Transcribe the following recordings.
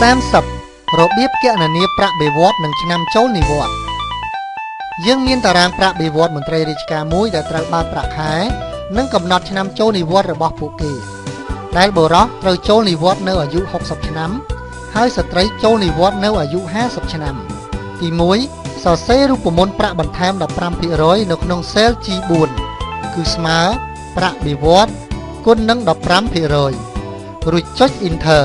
30របៀបគណនាប្រាក់បៀវត្សនិងឆ្នាំចូលនិវត្តន៍យើងមានតារាងប្រាក់បៀវត្សមន្ត្រីរាជការមួយដែលត្រូវបើកប្រាក់ខែនិងកំណត់ឆ្នាំចូលនិវត្តន៍របស់ពួកគេដែលបុរសត្រូវចូលនិវត្តន៍នៅអាយុ60ឆ្នាំហើយស្ត្រីចូលនិវត្តន៍នៅអាយុ50ឆ្នាំទី1សរសេររូបមន្តប្រាក់បន្ថែម 15% នៅក្នុង cell G4 គឺស្មើប្រាក់បៀវត្សគុណនឹង 15% រួចចុច Enter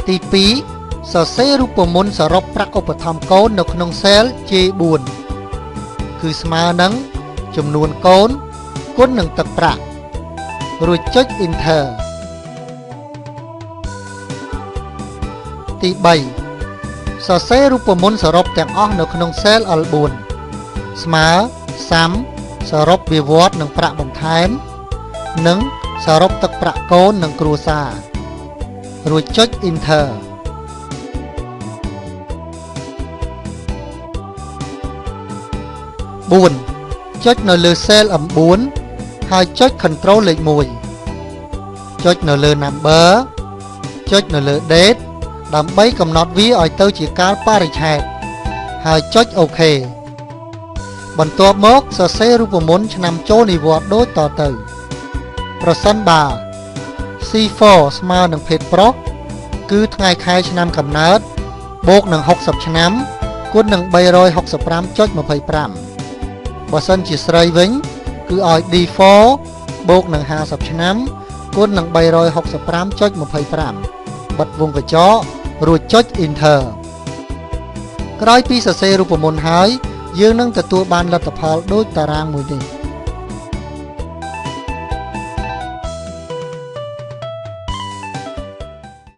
ទី2សរសេររូបមន្តសរុបប្រាក់ឧបត្ថម្ភកូននៅក្នុង cell J4 គឺស្មើនឹងចំនួនកូនគុណនឹងទឹកប្រាក់រួចចុច Enter ទី3សរសេររូបមន្តសរុបទាំងអស់នៅក្នុង cell L4 ស្មើសាំសរុបបៀវត្សនិងប្រាក់បន្ថែមនិងសរុបទឹកប្រាក់កូននិងគ្រួសាររួចចុច Enter 4ចុចនៅលើ cell M4 ហើយចុច Control លេខ1ចុចនៅលើ Number ចុចនៅលើ Date ដើម្បីកំណត់វាឲ្យទៅជាកាលបរិច្ឆេទហើយចុច OK បន្ទាប់មកសរសេររូបមន្តឆ្នាំចូលនិវត្តន៍ដូចតទៅប្រសិនបើ C4 ស្មើនឹងភេទប្រុសគឺថ្ងៃខែឆ្នាំកំណើតបូកនឹង60ឆ្នាំគុណនឹង 365.25 បើសិនជាស្រីវិញគឺឲ្យ D4 បូកនឹង50ឆ្នាំគុណនឹង 365.25 បិទវងកញ្ចក់រួចចុច Enter ក្រោយពីសរសេររូបមន្តហើយយើងនឹងទទួលបានលទ្ធផលដូចតារាងមួយនេះ